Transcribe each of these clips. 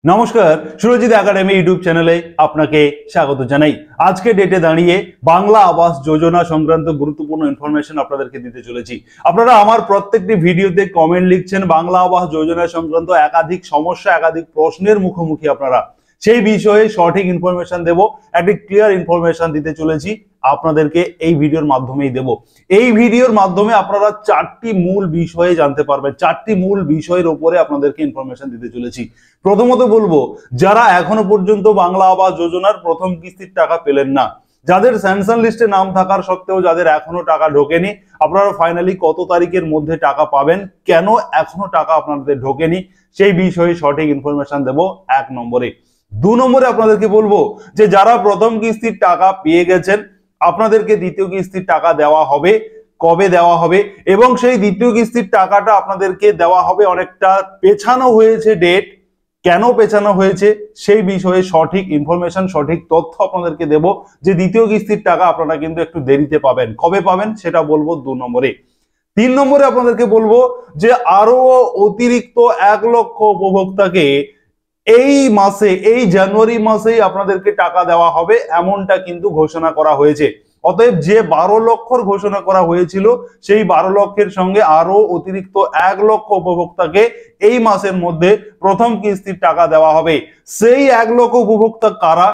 নমস্কার, Surajit academy YouTube চ্যানেলে আপনাকে স্বাগত জানাই। আজকে ডেটে দাঁড়িয়ে বাংলা আবাস যোজনা সংক্রান্ত গুরুত্বপূর্ণ ইনফরমেশন আপনাদেরকে দিতে চলেছি। আপনারা আমার প্রত্যেকটি ভিডিওতে কমেন্ট লিখছেন, বাংলা আবাস যোজনা সংক্রান্ত একাধিক সমস্যা, একাধিক প্রশ্নের মুখোমুখি আপনারা। সেই বিষয়ে সঠিক ইনফরমেশন দেব, একটি ক্লিয়ার ইনফরমেশন দিতে চলেছি আপনাদেরকে এই ভিডিওর মাধ্যমেই দেব। এই ভিডিওর মাধ্যমে আপনারা চারটি মূল বিষয়ে জানতে পারবেন, চারটি মূল বিষয়ের উপরে আপনাদেরকে ইনফরমেশন দিতে চলেছি। প্রথমত বলবো, যারা এখনো পর্যন্ত বাংলা আবাস যোজনার প্রথম কিস্তির টাকা পেলেন না, যাদের স্যাংশন লিস্টে নাম থাকার সত্ত্বেও যাদের এখনো টাকা ঢোকেনি, আপনারা ফাইনালি কত তারিখের মধ্যে টাকা পাবেন, কেন এখনো টাকা আপনাদের ঢোকেনি, সেই বিষয়ে সঠিক ইনফরমেশন দেব এক নম্বরে। দু নম্বরে আপনাদেরকে বলবো যে যারা প্রথম কিস্তির টাকা পেয়ে গেছেন, আপনাদেরকে দ্বিতীয় কিস্তির টাকা দেওয়া হবে, কবে দেওয়া হবে, এবং সেই দ্বিতীয় কিস্তির টাকাটা আপনাদেরকে দেওয়া হবে অনেকটা পেছানো হয়েছে ডেট, কেন পেছানো হয়েছে সেই বিষয়ে সঠিক ইনফরমেশন, সঠিক তথ্য আপনাদেরকে দেব। যে দ্বিতীয় কিস্তির টাকা আপনারা কিন্তু একটু দেরিতে পাবেন, কবে পাবেন সেটা বলবো 2 নম্বরে। 3 নম্বরে আপনাদেরকে বলবো যে আরো অতিরিক্ত 1 লক্ষ উপভোক্তাকে এই মাসে, এই জানুয়ারি মাসেই আপনাদেরকে টাকা দেওয়া হবে, এমনটা কিন্তু ঘোষণা করা হয়েছে। অতএব যে 12 লক্ষর ঘোষণা করা হয়েছিল, সেই 12 লক্ষের সঙ্গে আরো অতিরিক্ত 1 লক্ষ উপভোক্তাকে এই মাসের মধ্যে প্রথম কিস্তির টাকা দেওয়া হবে। সেই 1 লক্ষ উপভোক্তা কারা,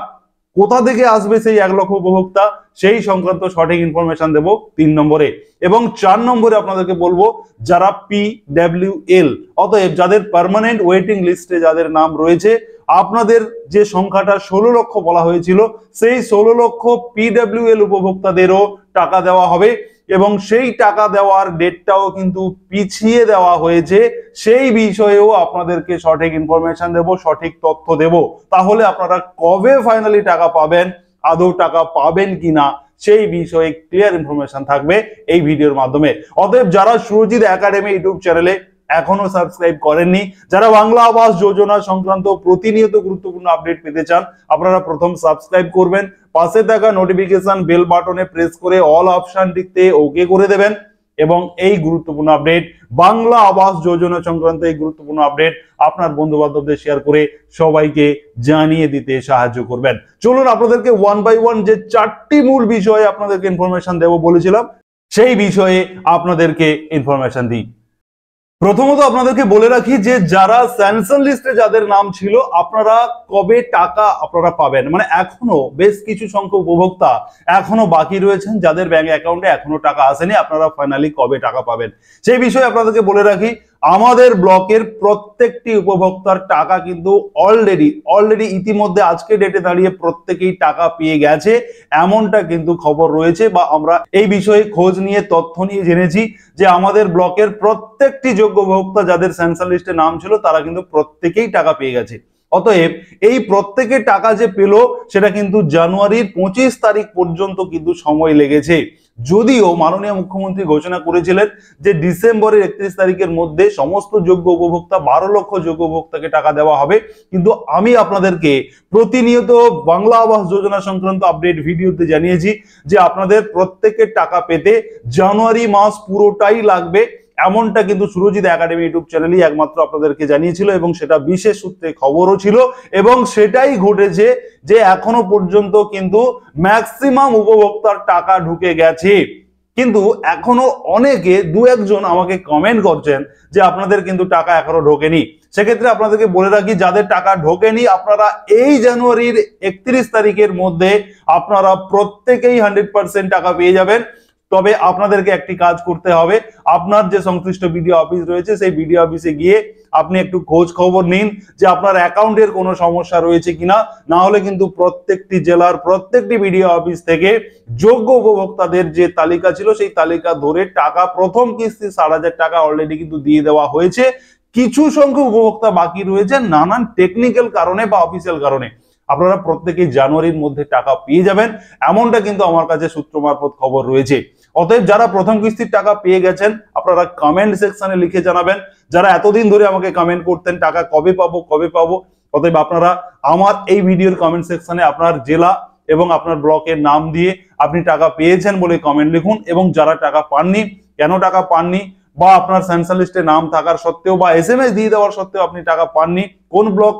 কোথা থেকে আসবে সেই 1 লক্ষ উপভোক্তা, সেই সংক্রান্ত সঠিক ইনফরমেশন দেব 3 নম্বরে। এবং 4 নম্বরে আপনাদেরকে বলবো যারা PWL, অতএব যাদের পার্মানেন্ট ওয়েটিং লিস্টে যাদের নাম রয়েছে, আপনাদের যে সংখ্যাটা 16 লক্ষ বলা হয়েছিল, সেই 16 লক্ষ PWL উপভোক্তাদেরও টাকা দেওয়া হবে, এবং সেই টাকা দেওয়ার ডেটটাও কিন্তু পিছিয়ে দেওয়া হয়েছে। সেই বিষয়েও আপনাদেরকে সঠিক ইনফরমেশন দেব, সঠিক তথ্য দেব। তাহলে আপনারা কবে ফাইনালি টাকা পাবেন, আদৌ টাকা পাবেন কিনা, সেই বিষয়ে ক্লিয়ার ইনফরমেশন থাকবে এই ভিডিওর মাধ্যমে। অতএব যারা সুরজিৎ একাডেমি ইউটিউব চ্যানেলে এখনো সাবস্ক্রাইব করেননি, যারা বাংলা আবাস যোজনা সংক্রান্ত প্রতিনিয়ত গুরুত্বপূর্ণ আপডেট পেতে চান, আপনারা প্রথম সাবস্ক্রাইব করবেন, পাশে থাকা নোটিফিকেশন বেল বাটনে প্রেস করে অল অপশনটিতে ওকে করে দেবেন, এবং এই গুরুত্বপূর্ণ আপডেট, বাংলা আবাস যোজনা সংক্রান্ত এই গুরুত্বপূর্ণ আপডেট আপনার বন্ধু বান্ধবদের শেয়ার করে সবাইকে জানিয়ে দিতে সাহায্য করবেন। চলুন আপনাদেরকে ওয়ান বাই ওয়ান যে চারটি মূল বিষয়ে আপনাদেরকে ইনফরমেশন দেব বলেছিলাম, সেই বিষয়ে আপনাদেরকে ইনফরমেশন দিই। প্রথমত আপনাদেরকে বলে রাখি যে যারা স্যাংশন লিস্টে যাদের নাম ছিল, আপনারা কবে টাকা আপনারা পাবেন, মানে এখনো বেশ কিছু সংখ্যক উপভোক্তা এখনো বাকি রয়েছেন, যাদের ব্যাংক অ্যাকাউন্টে এখনো টাকা আসেনি, আপনারা ফাইনালি কবে টাকা পাবেন সেই বিষয়ে আপনাদেরকে বলে রাখি। আমাদের ব্লকের প্রত্যেকটি উপভোক্তার টাকা কিন্তু অলরেডি ইতিমধ্যে আজকে ডেটে দাঁড়িয়ে প্রত্যেকেই টাকা পেয়ে গেছে, এমনটা কিন্তু খবর রয়েছে, বা আমরা এই বিষয়ে খোঁজ নিয়ে তথ্য নিয়ে জেনেছি যে আমাদের ব্লকের প্রত্যেকটি যোগ্য উপভোক্তা যাদের স্যাংশন লিস্টে নাম ছিল, তারা কিন্তু প্রত্যেকেই টাকা পেয়ে গেছে। অতএব এই প্রত্যেকের টাকা যে পেল, সেটা কিন্তু জানুয়ারির 25 তারিখ পর্যন্ত কিন্তু সময় লেগেছে। যদিও মাননীয় মুখ্যমন্ত্রী ঘোষণা করেছিলেন যে ডিসেম্বরের 31 তারিখের মধ্যে সমস্ত যোগ্য উপভোক্তা, 12 লক্ষ যোগ্য উপভোক্তাকে টাকা দেওয়া হবে, কিন্তু আমি আপনাদেরকে প্রতিনিয়ত বাংলা আবাস যোজনা সংক্রান্ত আপডেট ভিডিওতে জানিয়েছি যে আপনাদের প্রত্যেকের টাকা পেতে জানুয়ারি মাস পুরোটাই লাগবে, এমনটা কিন্তু সুরজিৎ একাডেমি ইউটিউব চ্যানেলই একমাত্র আপনাদেরকে জানিয়েছিল, এবং সেটা বিশেষ সূত্রে খবরও ছিল, এবং সেটাই ঘটেছে যে এখনো পর্যন্ত কিন্তু ম্যাক্সিমাম উপভোক্তার টাকা ঢুকে গেছে। কিন্তু এখনো অনেকে, দু একজন আমাকে কমেন্ট করছেন যে আপনাদের কিন্তু টাকা এখনো ঢোকেনি। সেক্ষেত্রে আপনাদেরকে বলে রাখি, যাদের টাকা ঢোকেনি, আপনারা এই জানুয়ারির 31 তারিখের মধ্যে আপনারা প্রত্যেকেই 100% টাকা পেয়ে যাবেন। তবে আপনাদেরকে একটি কাজ করতে হবে, আপনার যে সংশ্লিষ্ট বিডিও অফিস রয়েছে, সেই বিডিও অফিসে গিয়ে আপনি একটু খোঁজ খবর নিন যে আপনার অ্যাকাউন্টের কোনো সমস্যা রয়েছে কিনা। না হলে কিন্তু প্রত্যেকটি জেলার প্রত্যেকটি বিডিও অফিস থেকে যোগ্য উপভোক্তাদের যে তালিকা ছিল, সেই তালিকা ধরে টাকা, প্রথম কিস্তি 6000 টাকা অলরেডি কিন্তু দিয়ে দেওয়া হয়েছে। কিছু সংখ্যক উপভোক্তা বাকি রয়েছে নানান টেকনিক্যাল কারণে বা অফিসিয়াল কারণে। আপনারা প্রত্যেকেই জানুয়ারির মধ্যে টাকা পেয়ে যাবেন, এমনটা কিন্তু আমার কাছে সূত্র মারফত খবর রয়েছে। অতএব যারা প্রথম কিস্তির টাকা পেয়ে গেছেন, আপনারা কমেন্ট সেকশনে লিখে জানাবেন। যারা এতদিন ধরে আমাকে কমেন্ট করতেন টাকা কবে পাবো কবে পাবো, অতএব আপনারা আমার এই ভিডিওর কমেন্ট সেকশনে আপনার জেলা এবং আপনার ব্লকের নাম দিয়ে আপনি টাকা পেয়েছেন বলে কমেন্ট লিখুন, এবং যারা টাকা পাননি, কেন টাকা পাননি বা আপনার স্যাংশন লিস্টে নাম থাকার সত্ত্বেও বা এসএমএস দিয়ে দেওয়ার সত্ত্বেও আপনি টাকা পাননি, কোন ব্লক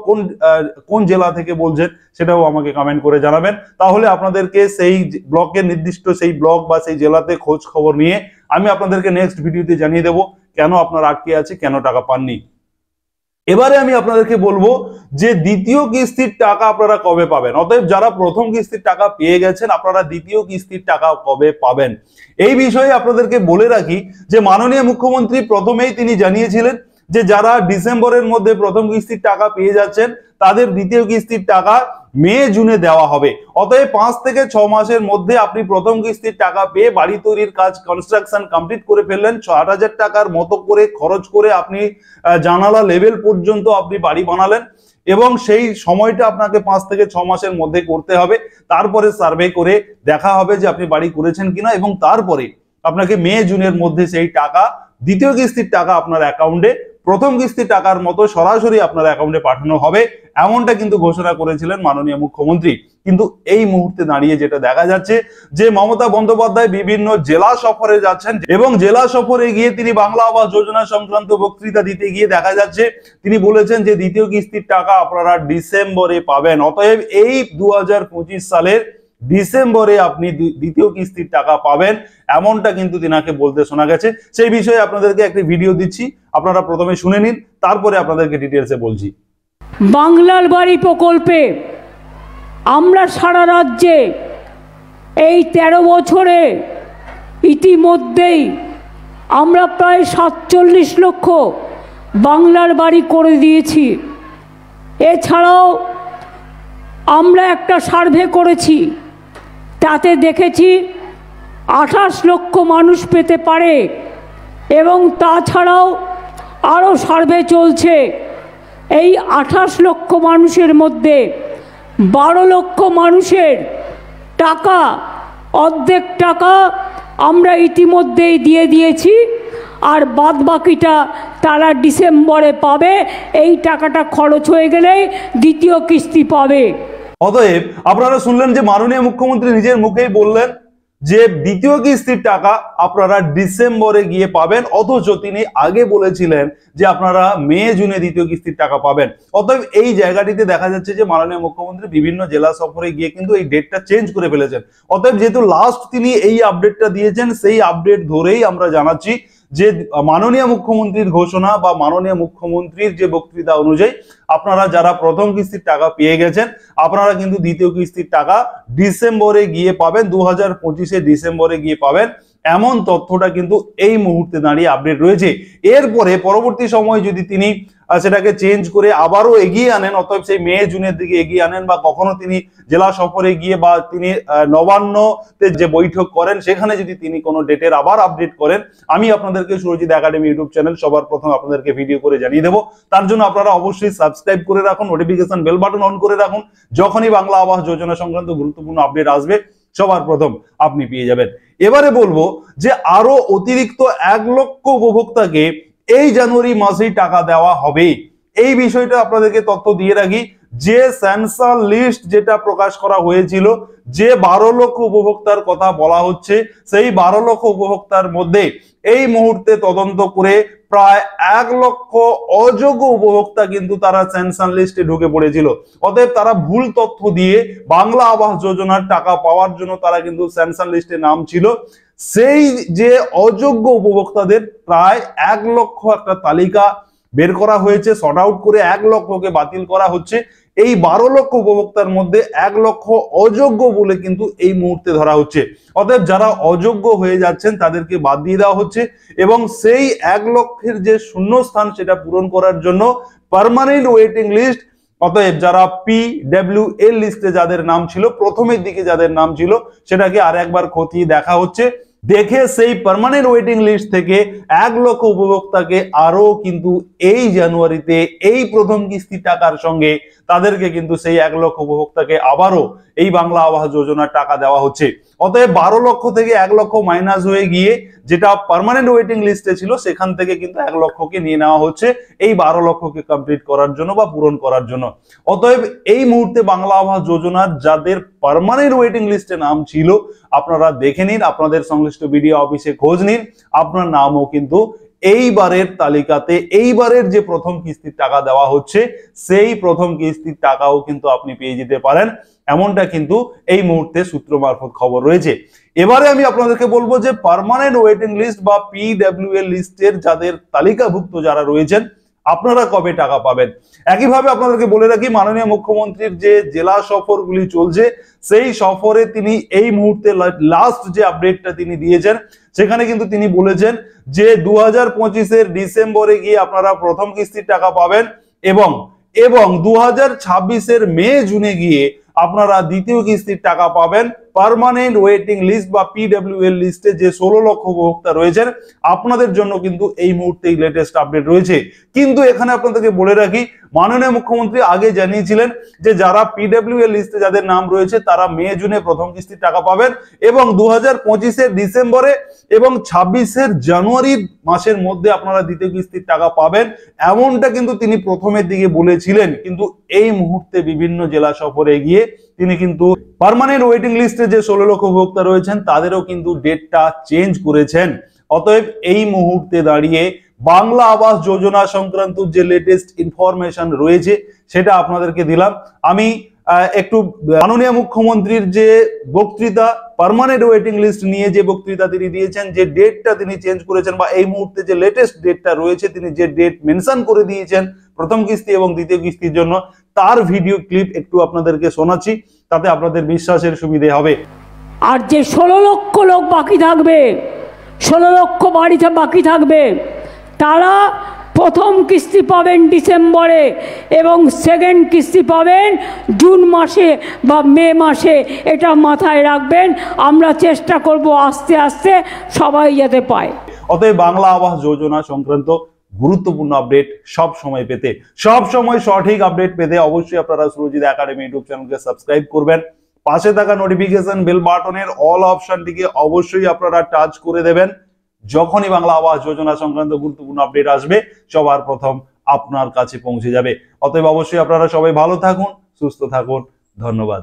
কোন জেলা থেকে বলছেন সেটাও আমাকে কমেন্ট করে জানাবেন। তাহলে আপনাদেরকে সেই ব্লকের নির্দিষ্ট সেই ব্লক বা সেই জেলাতে খোঁজ খবর নিয়ে আমি আপনাদেরকে নেক্সট ভিডিওতে জানিয়ে দেবো কেন আপনার আটকে আছে, কেন টাকা পাননি। এবারে আমি আপনাদেরকে বলবো যে দ্বিতীয় কিস্তির টাকা আপনারা কবে পাবেন। অতএব যারা প্রথম কিস্তির টাকা পেয়ে গেছেন, আপনারা দ্বিতীয় কিস্তির টাকা কবে পাবেন এই বিষয়ে আপনাদেরকে বলে রাখি যে মাননীয় মুখ্যমন্ত্রী প্রথমেই তিনি জানিয়েছিলেন যে যারা ডিসেম্বরের মধ্যে প্রথম কিস্তির টাকা পেয়ে যাচ্ছেন তাদের দ্বিতীয় কিস্তির টাকা মে জুনে দেওয়া হবে। অতএব 5 থেকে 6 মাসের মধ্যে আপনি প্রথম কিস্তির টাকা পেয়ে বাড়ি তৈরির কাজ কনস্ট্রাকশন কমপ্লিট করে ফেললেন, 8,000 টাকার মতো করে খরচ করে আপনি জানালা লেভেল পর্যন্ত আপনি বাড়ি বানালেন এবং সেই সময়টা আপনাকে 5 থেকে 6 মাসের মধ্যে করতে হবে। তারপরে সার্ভে করে দেখা হবে যে আপনি বাড়ি করেছেন কিনা এবং তারপরে আপনাকে মে জুনের মধ্যে সেই টাকা দ্বিতীয় কিস্তির টাকা আপনার অ্যাকাউন্টে প্রথম কিস্তির টাকার মতো সরাসরি আপনার অ্যাকাউন্টে পাঠানো হবে, এমনটা কিন্তু ঘোষণা করেছিলেন মাননীয় মুখ্যমন্ত্রী। কিন্তু এই মুহূর্তে দাঁড়িয়ে যেটা দেখা যাচ্ছে যে মমতা বন্দ্যোপাধ্যায় বিভিন্ন জেলা সফরে যাচ্ছেন এবং জেলা সফরে গিয়ে তিনি বাংলা আবাস যোজনা সংক্রান্ত বক্তৃতা দিতে গিয়ে দেখা যাচ্ছে তিনি বলেছেন যে দ্বিতীয় কিস্তির টাকা আপনারা ডিসেম্বরে পাবেন। অতএব এই 2025 সালের ডিসেম্বরে আপনি দ্বিতীয় কিস্তির টাকা পাবেন, এমনটা কিন্তু তিনাকে বলতে শোনা গেছে। সেই বিষয়ে আপনাদেরকে একটি ভিডিও দিচ্ছি, আপনারা প্রথমে শুনে নিন, তারপরে আপনাদেরকে ডিটেলসে বলছি। বাংলার বাড়ি প্রকল্পে আমরা সারা রাজ্যে এই 13 বছরে ইতিমধ্যেই আমরা প্রায় 47 লক্ষ বাংলার বাড়ি করে দিয়েছি। এছাড়াও আমরা একটা সার্ভে করেছি, তাতে দেখেছি 28 লক্ষ মানুষ পেতে পারে এবং তাছাড়াও আরও সার্ভে চলছে। এই 28 লক্ষ মানুষের মধ্যে 12 লক্ষ মানুষের টাকা, অর্ধেক টাকা আমরা ইতিমধ্যেই দিয়ে দিয়েছি, আর বাদ বাকিটা তারা ডিসেম্বরে পাবে। এই টাকাটা খরচ হয়ে গেলেই দ্বিতীয় কিস্তি পাবে। অতএব আপনারা শুনলেন যে মাননীয় মুখ্যমন্ত্রী নিজের মুখেই বললেন যে দ্বিতীয় কিস্তির টাকা আপনারা ডিসেম্বরে গিয়ে পাবেন, অথচ তিনি আগে বলেছিলেন যে আপনারা মে জুনে দ্বিতীয় কিস্তির টাকা পাবেন। অতএব এই জায়গাটিতে দেখা যাচ্ছে যে মাননীয় মুখ্যমন্ত্রী বিভিন্ন জেলা সফরে গিয়ে কিন্তু এই ডেটটা চেঞ্জ করে ফেলেছেন। অতএব যেহেতু লাস্ট তিনি এই আপডেটটা দিয়েছেন, সেই আপডেট ধরেই আমরা জানাচ্ছি যে মাননীয় মুখ্যমন্ত্রীর ঘোষণা বা মাননীয় মুখ্যমন্ত্রীর যে বক্তৃতা অনুযায়ী আপনারা যারা প্রথম কিস্তির টাকা পেয়ে গেছেন আপনারা কিন্তু দ্বিতীয় কিস্তির টাকা ডিসেম্বরে গিয়ে পাবেন, 2025 ডিসেম্বরে গিয়ে পাবেন, এমন তথ্যটা কিন্তু এই মুহূর্তে দাঁড়িয়ে আপডেট রয়েছে। এরপরে পরবর্তী সময় যদি তিনি সেটাকে চেঞ্জ করে আবারও এগিয়ে আনেন, অতএব সেই মে জুনের দিকে এগিয়ে আনেন, বা কখনো তিনি জেলা সফরে গিয়ে বা তিনি নবান্নতে যে বৈঠক করেন সেখানে যদি তিনি কোনো ডেটের আবার আপডেট করেন, আমি আপনাদেরকে সুরজিৎ একাডেমি ইউটিউব চ্যানেল সবার প্রথম আপনাদেরকে ভিডিও করে জানিয়ে দেবো। তার জন্য আপনারা অবশ্যই সাবস্ক্রাইব করে রাখুন, নোটিফিকেশন বেল বাটন অন করে রাখুন, যখনই বাংলা আবাস যোজনা সংক্রান্ত গুরুত্বপূর্ণ আপডেট আসবে সবার প্রথম আপনি পেয়ে যাবেন। এবারে বলবো যে আরো অতিরিক্ত 1 লক্ষ উপভোক্তাকে এই জানুয়ারি মাসেই টাকা দেওয়া হবে। এই বিষয়টা আপনাদেরকে তথ্য দিয়ে রাখি যে স্যাংশন লিস্ট যেটা প্রকাশ করা হয়েছিল, যে 12 লক্ষ উপভোক্তার কথা বলা হচ্ছে, সেই 12 লক্ষ উপভোক্তার মধ্যে এই মুহূর্তে তদন্ত করে প্রায় 1 লক্ষ অযোগ্য উপভোক্তা কিন্তু তারা স্যাংশন লিস্টে ঢুকে পড়েছিল। অতএব তারা ভুল তথ্য দিয়ে বাংলা আবাস যোজনার টাকা পাওয়ার জন্য তারা কিন্তু স্যাংশন লিস্টে নাম ছিল। সেই যে অযোগ্য উপভোক্তাদের প্রায় 1 লক্ষ একটা তালিকা বের করা হয়েছে, শর্ট আউট করে 1 লক্ষকে বাতিল করা হচ্ছে। এই 12 লক্ষ উপভোক্তার মধ্যে 1 লক্ষ অযোগ্য বলে কিন্তু এই মুহূর্তে ধরা হচ্ছে। অতএব যারা অযোগ্য হয়ে যাচ্ছেন তাদেরকে বাদ দিয়ে দেওয়া হচ্ছে এবং সেই 1 লক্ষের যে শূন্যস্থান সেটা পূরণ করার জন্য পার্মানেন্ট ওয়েটিং লিস্ট, অতএব যারা PWL লিস্টে যাদের নাম ছিল, প্রথমের দিকে যাদের নাম ছিল, সেটাকে আর একবার খতিয়ে দেখা হচ্ছে। দেখে সেই পার্মানেন্ট ওয়েটিং লিস্ট থেকে 1 লক্ষ উপভোক্তাকে আরো কিন্তু এই জানুয়ারিতে এই প্রথম কিস্তি টাকার সঙ্গে তাদেরকে কিন্তু সেই 1 লক্ষ উপভোক্তাকে আবারও এই বাংলা আবাস যোজনার টাকা দেওয়া হচ্ছে। অতএব 12 লক্ষ থেকে 1 লক্ষ মাইনাস হয়ে গিয়ে যেটা পার্মানেন্ট ওয়েটিং লিস্টে ছিল সেখান থেকে কিন্তু 1 লক্ষকে নিয়ে নেওয়া হচ্ছে এই 12 লক্ষকে কমপ্লিট করার জন্য বা পূরণ করার জন্য। অতএব এই মুহূর্তে বাংলা আবাস যোজনার যাদের পার্মানেন্ট ওয়েটিং লিস্টে নাম ছিল আপনারা দেখে নিন, আপনাদের সংশ্লিষ্ট বিডিও অফিসে খোঁজ নিন, আপনার নামও কিন্তু এইবারের তালিকাতে এইবারের যে প্রথম কিস্তির টাকা দেওয়া হচ্ছে সেই প্রথম কিস্তির টাকাও কিন্তু আপনি পেয়ে যেতে পারেন, এমনটা কিন্তু এই মুহূর্তে সূত্র মারফত খবর রয়েছে। এবারে আমি আপনাদেরকে বলবো যে পার্মানেন্ট ওয়েটিং লিস্ট বা PWL লিস্টের যাদের তালিকাভুক্ত যারা রয়েছেন আপনারা কবে টাকা পাবেন। একইভাবে আপনাদেরকে বলে রাখি, মাননীয় মুখ্যমন্ত্রীর যে জেলা সফরগুলি চলছে সেই সফরে তিনি এই মুহূর্তে লাস্ট যে আপডেটটা তিনি দিয়েছেন সেখানে কিন্তু তিনি বলেছেন যে 2025-এর ডিসেম্বরে গিয়ে আপনারা প্রথম কিস্তির টাকা পাবেন এবং 2026-এর মে জুনে গিয়ে আপনারা দ্বিতীয় কিস্তির টাকা পাবেন। পার্মানেন্ট ওয়েটিং লিস্ট বা PWL লিস্টে যে 16 লক্ষ উপভোক্তা রয়েছেন আপনাদের জন্য কিন্তু এই মুহূর্তে লেটেস্ট আপডেট রয়েছে। কিন্তু এখানে আপনাদেরকে বলে রাখি, মাননীয় মুখ্যমন্ত্রী আগে জানিয়েছিলেন যে যারা PWL লিস্টে যাদের নাম রয়েছে তারা মে জুনে প্রথম কিস্তির টাকা পাবেন এবং 2025-এর ডিসেম্বরে এবং 26-এর জানুয়ারি মাসের মধ্যে আপনারা দ্বিতীয় কিস্তির টাকা পাবেন, এমনটা কিন্তু তিনি প্রথমের দিকে বলেছিলেন। কিন্তু এই মুহূর্তে বিভিন্ন জেলা সফরে গিয়ে তিনি কিন্তু পার্মানেন্ট ওয়েটিং লিস্টে যে 16 লক্ষ উপভোক্তা রয়েছেন তাদেরও কিন্তু ডেটটা চেঞ্জ করেছেন। অতএব এই মুহূর্তে দাঁড়িয়ে বাংলা আবাস যোজনা সংক্রান্ত যে লেটেস্ট ইনফরমেশন রয়েছে সেটা আপনাদেরকে দিলাম। আমি একটু মাননীয় মুখ্যমন্ত্রীর যে বক্তৃতা পার্মানেন্ট ওয়েটিং লিস্ট নিয়ে যে বক্তৃতা তিনি দিয়েছেন, যে ডেটটা তিনি চেঞ্জ করেছেন বা এই মুহূর্তে যে লেটেস্ট ডেটটা রয়েছে তিনি যে ডেট মেনশন করে দিয়েছেন প্রথম কিস্তি এবং দ্বিতীয় কিস্তির জন্য, তার ভিডিও ক্লিপ একটু আপনাদেরকে শোনাচ্ছি, তাতে আপনাদের বিশ্বাসের সুবিধে হবে। আর যে 16 লক্ষ লোক বাকি থাকবে, 16 লক্ষ বাড়িতে বাকি থাকবে, তারা প্রথম কিস্তি পাবেন ডিসেম্বরে এবং সেকেন্ড কিস্তি পাবেন জুন মাসে বা মে মাসে। এটা মাথায় রাখবেন, আমরা চেষ্টা করব আস্তে আস্তে সবাই যাতে পায়। অতএব বাংলা আবাস যোজনা সংক্রান্ত গুরুত্বপূর্ণ আপডেট সব সময় পেতে, সব সময় সঠিক আপডেট পেতে অবশ্যই আপনারা সুরজিৎ একাডেমি ইউটিউব চ্যানেলকে সাবস্ক্রাইব করবেন। পাশে থাকা নোটিফিকেশন বেল বাটনের অল অপশনটিকে অবশ্যই আপনারা টাচ করে দেবেন। যখনই বাংলা আবাস যোজনা সংক্রান্ত গুরুত্বপূর্ণ আপডেট আসবে সবার প্রথম আপনার কাছে পৌঁছে যাবে। অতএব অবশ্যই আপনারা সবাই ভালো থাকুন, সুস্থ থাকুন। ধন্যবাদ।